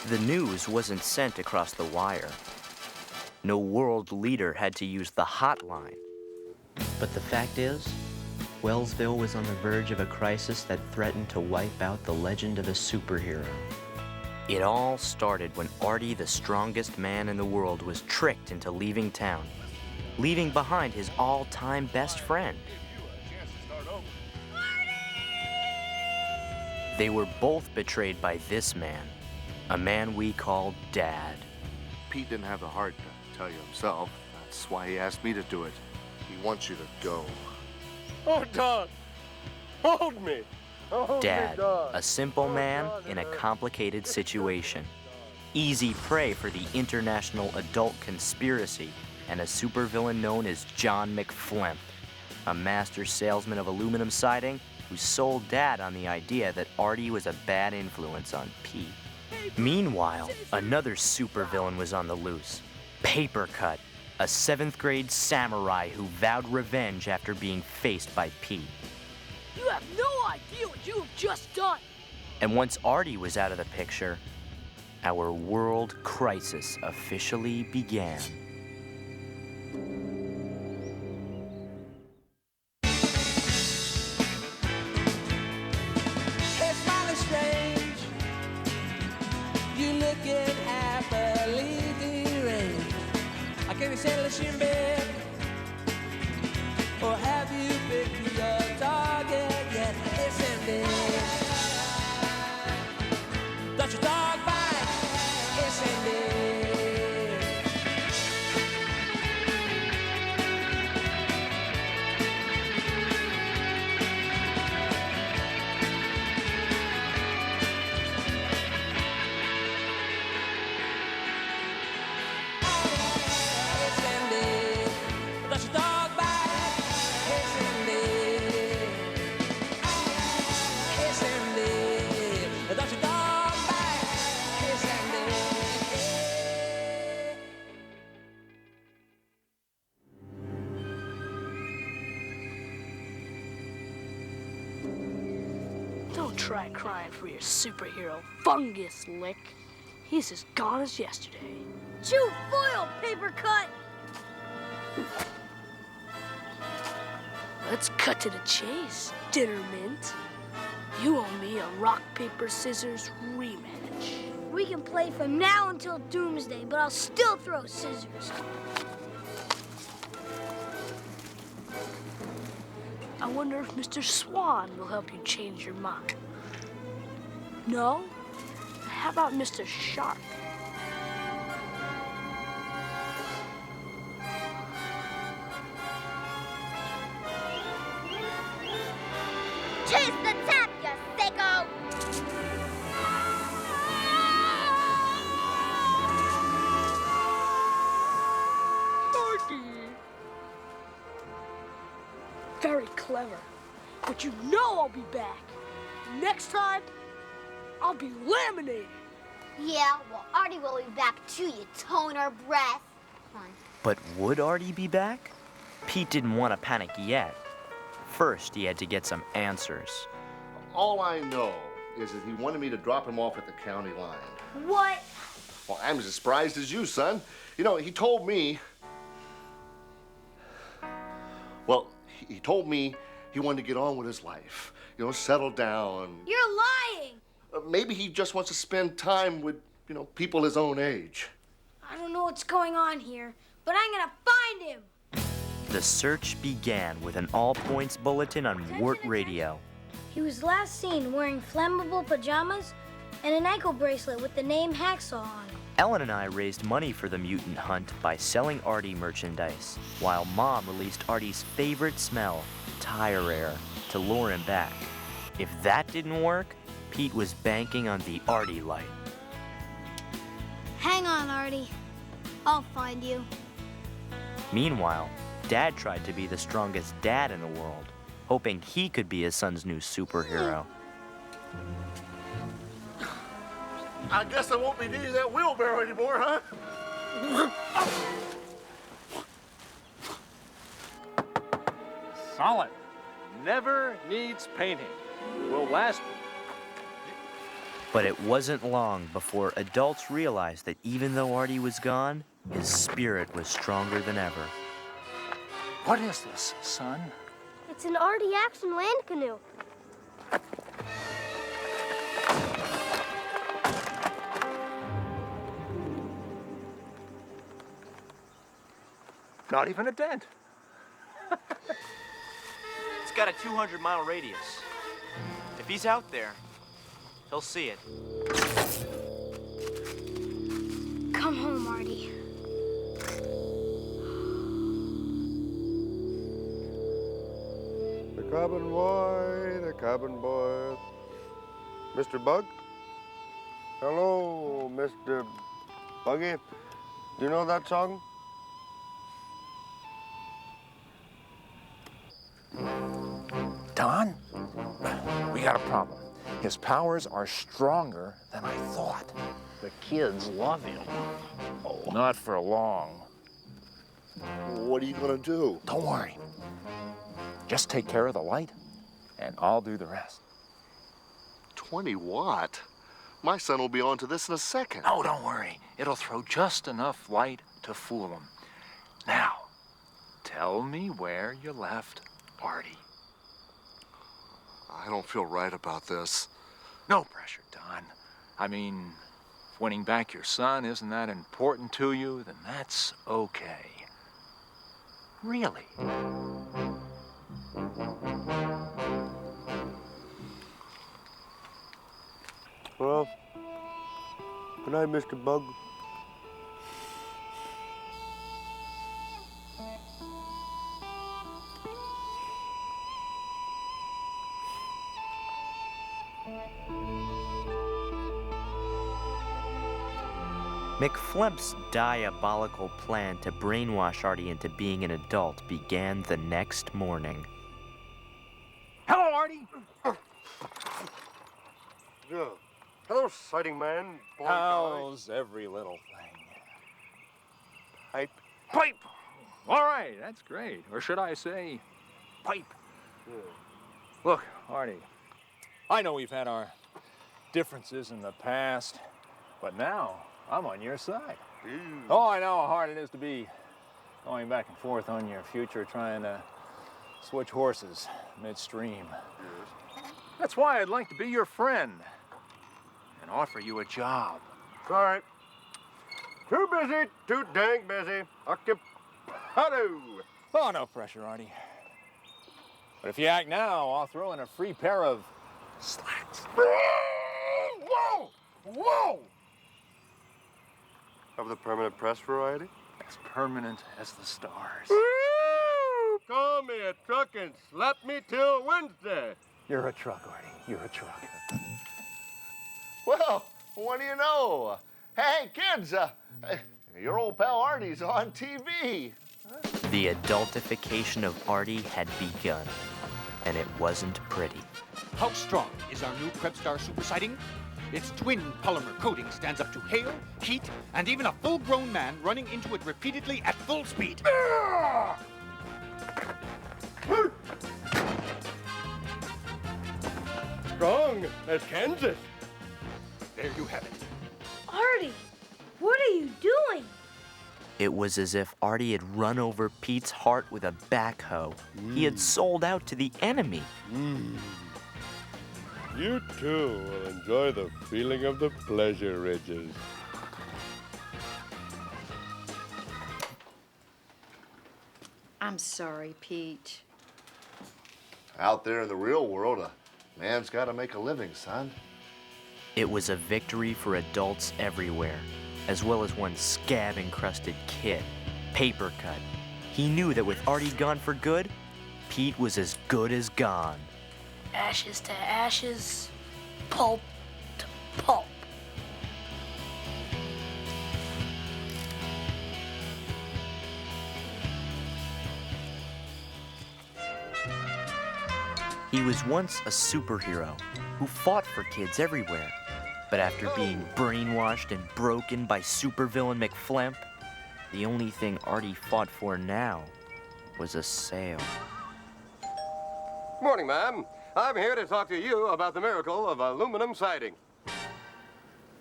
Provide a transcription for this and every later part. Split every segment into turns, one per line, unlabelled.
The news wasn't sent across the wire. No world leader had to use the hotline. But the fact is, Wellsville was on the verge of a crisis that threatened to wipe out the legend of a superhero. It all started when Artie, the strongest man in the world, was tricked into leaving town, leaving behind his all-time best friend. They were both betrayed by this man, a man we call Dad.
Pete didn't have the heart to tell you himself. That's why he asked me to do it. He wants you to go.
Oh, Dad! Hold me!
Dad, a simple man in a complicated situation. Easy prey for the international adult conspiracy and a supervillain known as John McFlimp, a master salesman of aluminum siding who sold Dad on the idea that Artie was a bad influence on Pete. Meanwhile, another supervillain was on the loose. Papercut, a 7th grade samurai who vowed revenge after being faced by Pete.
You have no idea what you have just done!
And once Artie was out of the picture, our world crisis officially began.
Hey, smiling strange, you looking happily deranged. Can you settle this in bed? Or have you picked your target yet? It's ended. Does your dog bite? It's ended.
Don't try crying for your superhero fungus lick. He's as gone as yesterday.
Chew foil, Papercut!
Let's cut to the chase, Dinner Mint. You owe me a rock, paper, scissors rematch.
We can play from now until doomsday, but I'll still throw scissors.
I wonder if Mr. Swan will help you change your mind. No? How about Mr. Shark?
Chase the tap, you sicko!
Very clever. But you know I'll be back. Next time, I'll be laminated.
Yeah, well, Artie will be back too, you toner breath. Come on.
But would Artie be back? Pete didn't want to panic yet. First, he had to get some answers.
All I know is that he wanted me to drop him off at the county line.
What?
Well, I'm as surprised as you, son. You know, he told me... Well, he told me he wanted to get on with his life. You know, settle down.
You're lying!
Maybe he just wants to spend time with, you know, people his own age.
I don't know what's going on here, but I'm gonna find him!
The search began with an all-points bulletin on Wart Radio.
He was last seen wearing flammable pajamas and an ankle bracelet with the name Hacksaw on it.
Ellen and I raised money for the mutant hunt by selling Artie merchandise, while Mom released Artie's favorite smell, tire air, to lure him back. If that didn't work, Pete was banking on the Artie light.
Hang on, Artie. I'll find you.
Meanwhile, Dad tried to be the strongest dad in the world, hoping he could be his son's new superhero.
I guess I won't be needing that wheelbarrow anymore, huh?
Solid. Never needs painting. Will last.
But it wasn't long before adults realized that even though Artie was gone, his spirit was stronger than ever.
What is this, son?
It's an Artie action land canoe.
Not even a dent.
It's got a 200-mile radius. If he's out there, he'll see it.
Come home, Artie.
The cabin boy. Mr. Bug? Hello, Mr. Buggy. Do you know that song?
Don, we got a problem. His powers are stronger than I thought.
The kids love him.
Not for long.
What are you gonna do?
Don't worry. Just take care of the light, and I'll do the rest.
20 watt? My son will be onto this in a second.
No, don't worry. It'll throw just enough light to fool him. Now, tell me where you left Artie.
I don't feel right about this.
No pressure, Don. I mean, if winning back your son isn't that important to you, then that's okay. Really.
Well, good night, Mr. Bug.
McFlemp's diabolical plan to brainwash Artie into being an adult began the next morning.
Hello, Artie.
Yeah. Hello, sighting man. Boy,
How's every little thing?
Pipe.
Pipe! All right, that's great. Or should I say, pipe?
Yeah.
Look, Artie, I know we've had our differences in the past, but now I'm on your side. Oh, I know how hard it is to be going back and forth on your future, trying to switch horses midstream.
Yes.
That's why I'd like to be your friend and offer you a job.
Sorry. Too busy, too dang busy. Occupado.
Oh, no pressure, Artie. But if you act now, I'll throw in a free pair of slacks.
Whoa! Whoa! Of the permanent press variety?
As permanent as the stars.
Woo! Call me a truck and slap me till Wednesday.
You're a truck, Artie. You're a truck.
Well, what do you know? Hey, kids, your old pal Artie's on TV.
The adultification of Artie had begun, and it wasn't pretty.
How strong is our new Krebstar super sighting? Its twin polymer coating stands up to hail, heat, and even a full-grown man running into it repeatedly at full speed.
Strong as Kansas.
There you have it.
Artie, what are you doing?
It was as if Artie had run over Pete's heart with a backhoe. He had sold out to the enemy.
You too will enjoy the feeling of the pleasure ridges.
I'm sorry, Pete.
Out there in the real world, a man's got to make a living, son.
It was a victory for adults everywhere, as well as one scab-encrusted kid, Paper Cut. He knew that with Artie gone for good, Pete was as good as gone.
Ashes to ashes, pulp to pulp.
He was once a superhero who fought for kids everywhere. But after being brainwashed and broken by supervillain McFlemp, the only thing Artie fought for now was a sale.
Morning, ma'am. I'm here to talk to you about the miracle of aluminum siding.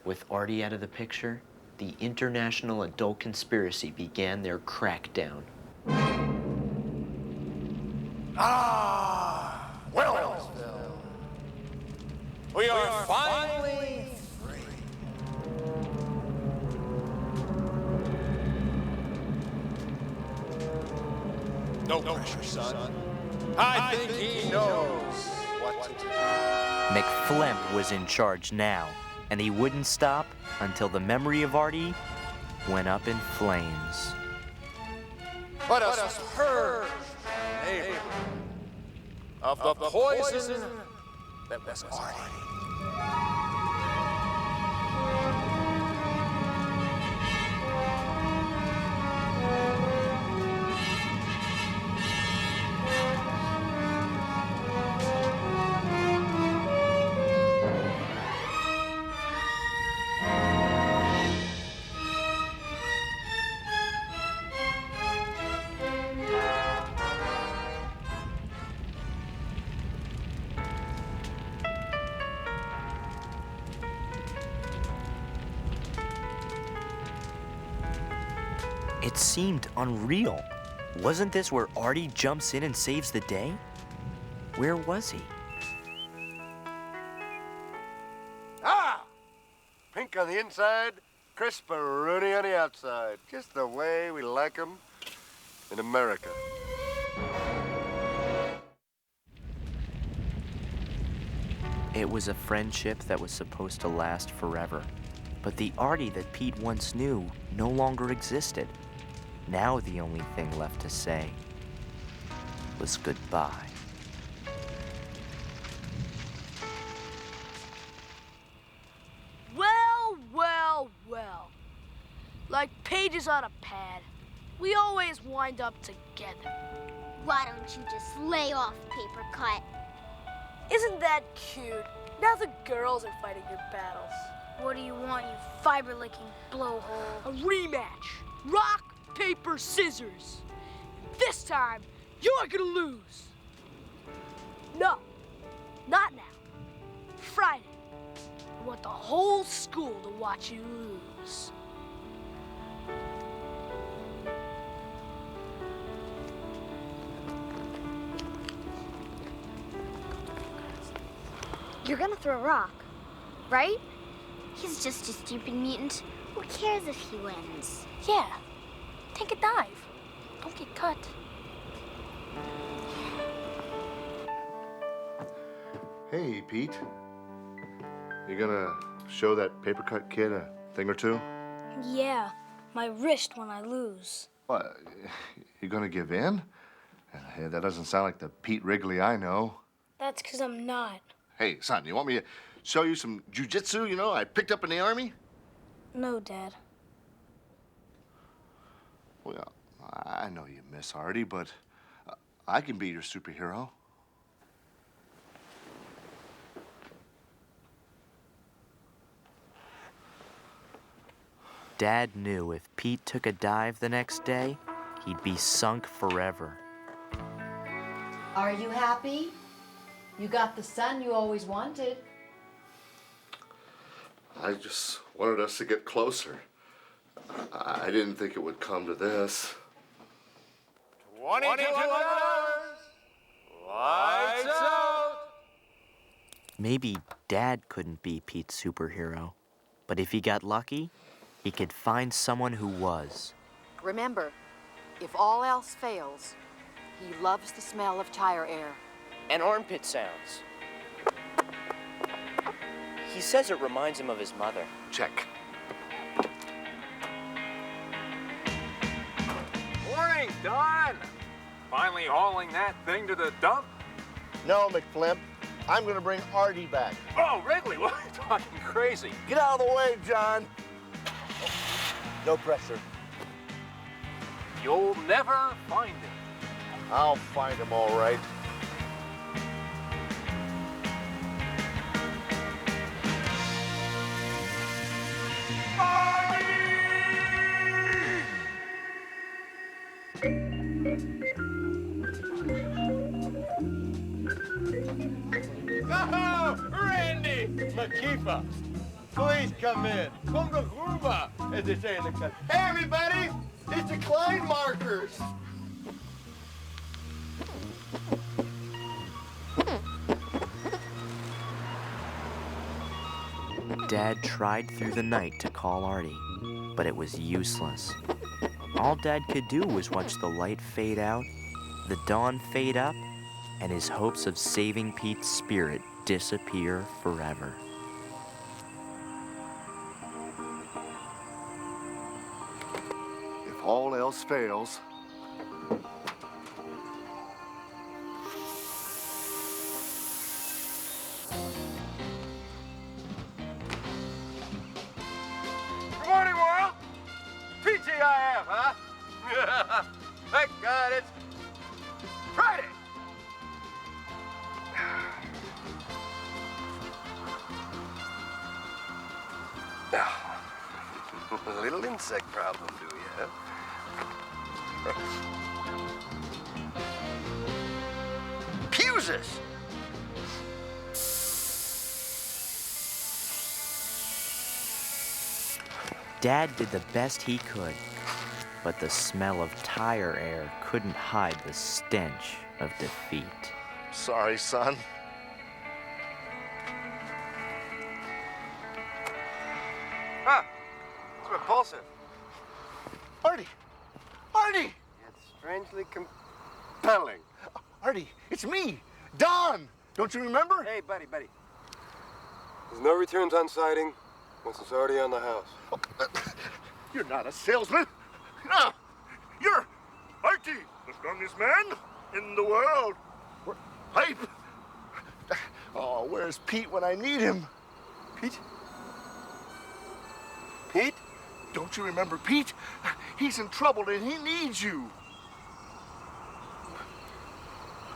With Artie out of the picture, the international adult conspiracy began their crackdown.
Wellsville. We are finally free. No pressure, son. I think he knows what to do.
McFlemp was in charge now, and he wouldn't stop until the memory of Artie went up in flames.
Let us purge our neighborhood of the poison that was Artie.
It seemed unreal. Wasn't this where Artie jumps in and saves the day? Where was he?
Ah! Pink on the inside, crisperoni on the outside. Just the way we like 'em in America.
It was a friendship that was supposed to last forever. But the Artie that Pete once knew no longer existed. Now the only thing left to say was goodbye.
Well, well, well. Like pages on a pad. We always wind up together.
Why don't you just lay off, Paper Cut?
Isn't that cute? Now the girls are fighting your battles.
What do you want, you fiber-licking blowhole?
A rematch. Rock, paper, scissors. This time, you're gonna lose. No, not now. Friday. I want the whole school to watch you lose.
You're gonna throw a rock, right? He's just a stupid mutant. Who cares if he wins?
Yeah, take a dive. Don't get cut.
Hey, Pete. You gonna show that paper cut kid a thing or two?
Yeah, my wrist when I lose.
What? You gonna give in? Hey, that doesn't sound like the Pete Wrigley I know.
That's 'cause I'm not.
Hey, son, you want me to show you some jujitsu, you know, I picked up in the Army?
No, Dad.
Well, I know you miss Artie, but I can be your superhero.
Dad knew if Pete took a dive the next day, he'd be sunk forever.
Are you happy? You got the son you always wanted.
I just wanted us to get closer. I didn't think it would come to this.
22 hours. Lights out.
Maybe Dad couldn't be Pete's superhero, but if he got lucky, he could find someone who was.
Remember, if all else fails, he loves the smell of tire air.
And armpit sounds. He says it reminds him of his mother.
Check.
Morning, Don. Finally hauling that thing to the dump?
No, McFlimp. I'm gonna bring Artie back.
Oh, Wrigley, what are you talking crazy?
Get out of the way, John. No pressure.
You'll never find him.
I'll find him all right.
Oh, Randy McKeefer. Please come in. Come to Gruba, as they say in the country. Hey, everybody! It's the Klein markers.
Dad tried through the night to call Artie, but it was useless. All Dad could do was watch the light fade out, the dawn fade up, and his hopes of saving Pete's spirit disappear forever.
If all else fails,
Good morning, world. TGIF, huh? Thank God it's Friday. A little insect problem, do you, huh? Pusis!
Dad did the best he could, but the smell of tire air couldn't hide the stench of defeat.
sorry, son.
Huh. It's repulsive.
Artie! Artie!
It's strangely compelling.
Artie, it's me, Don. Don't you remember?
Hey, buddy. There's no returns on sighting once it's already on the house.
You're not a salesman. No, you're Artie, the strongest man in the world. Hype. Oh, where's Pete when I need him?
Pete? Pete?
Don't you remember Pete? He's in trouble and he needs you.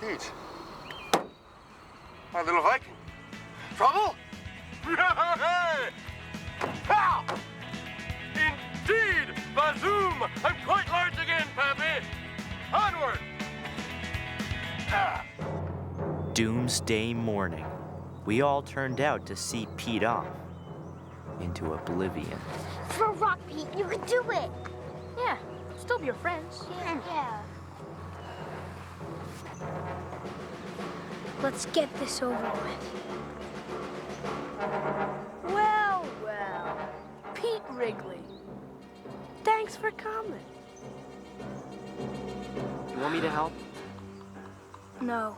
Pete? My little Viking. Trouble? Pow! Indeed! Bazoom! I'm quite large again, Pappy! Onward!
Doomsday morning, we all turned out to see Pete off into oblivion.
Throw rock, Pete. You can do it.
Yeah, still be your friends.
Yeah.
Let's get this over with.
Well, Pete Wrigley. Thanks for coming.
You want me to help?
No,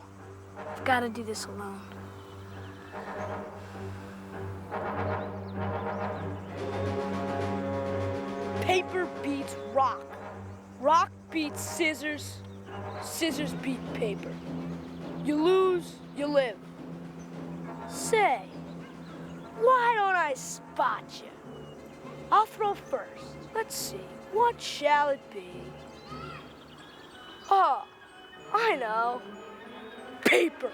I've got to do this alone.
Paper beats rock. Rock beats scissors. Scissors beat paper. You lose, you live. Say, why don't I spot you? I'll throw first. Let's see, what shall it be? Oh, I know. Paper.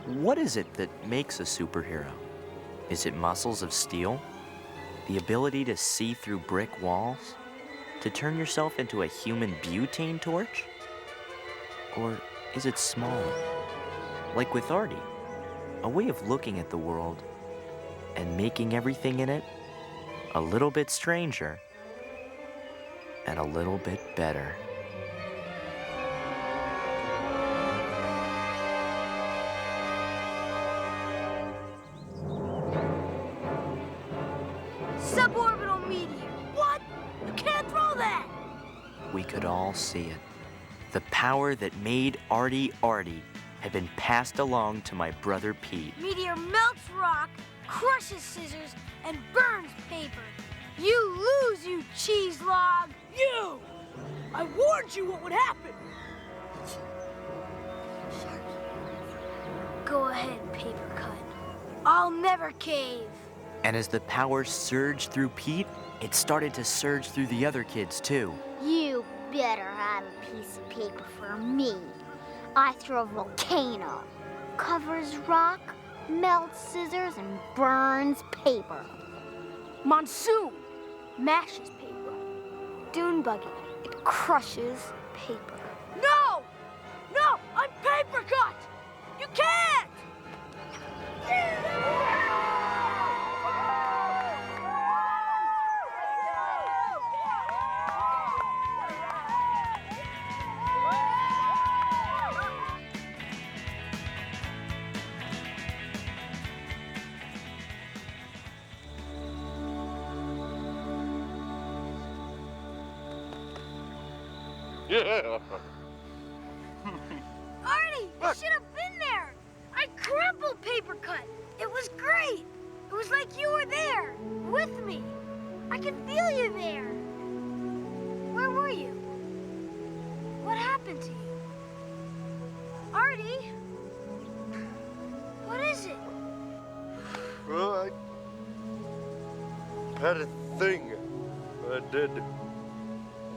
What is it that makes a superhero? Is it muscles of steel? The ability to see through brick walls? To turn yourself into a human butane torch? Or is it smaller? Like with Artie, a way of looking at the world and making everything in it a little bit stranger and a little bit better.
Suborbital meteor. What? You can't throw that.
We could all see it. The power that made Artie Artie had been passed along to my brother Pete.
Meteor melts rock, crushes scissors, and burns paper. You lose, you cheese log!
You! I warned you what would happen.
Go ahead, paper cut. I'll never cave.
And as the power surged through Pete, it started to surge through the other kids too.
You better have a piece of paper for me. I throw a volcano, covers rock, melts scissors, and burns paper.
Monsoon mashes paper.
Dune buggy, it crushes paper.
No! No! I'm paper
Yeah.
Artie, you should have been there. I crumpled paper cut. It was great. It was like you were there, with me. I could feel you there. Where were you? What happened to you? Artie? What is it?
Well, I had a thing I did.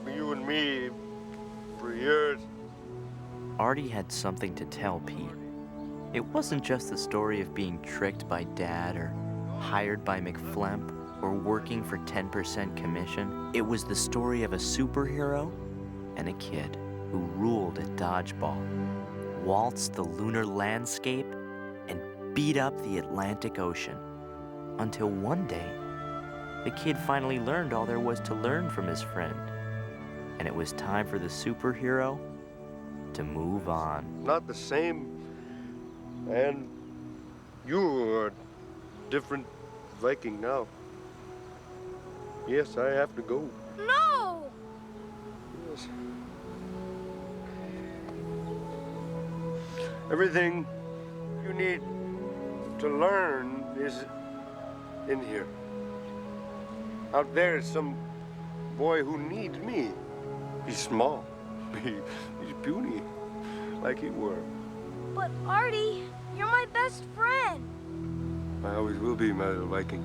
You and me for years.
Artie had something to tell Pete. It wasn't just the story of being tricked by Dad or hired by McFlemp or working for 10% commission. It was the story of a superhero and a kid who ruled at dodgeball, waltzed the lunar landscape, and beat up the Atlantic Ocean. Until one day, the kid finally learned all there was to learn from his friend. And it was time for the superhero to move on.
Not the same. And you are a different Viking now. Yes, I have to go.
No!
Yes. Everything you need to learn is in here. Out there is some boy who needs me. He's small. He's puny, like you were.
But Artie, you're my best friend.
I always will be, my little Viking.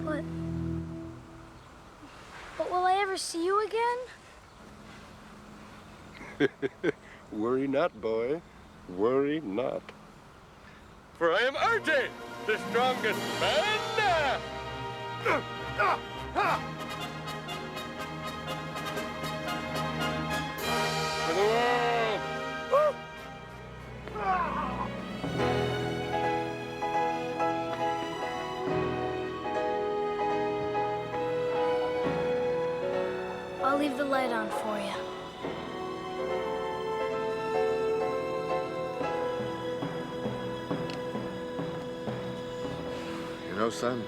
But will I ever see you again?
Worry not, boy. Worry not. For I am Artie, the strongest man. For the world.
I'll leave the light on for you.
You know, son,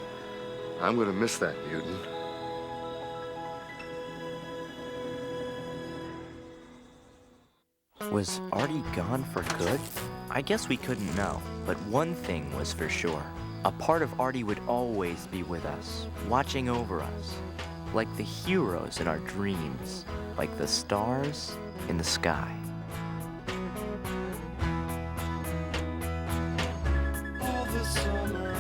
I'm gonna miss that mutant.
Was Artie gone for good? I guess we couldn't know, but one thing was for sure. A part of Artie would always be with us, watching over us, like the heroes in our dreams, like the stars in the sky.
All the summer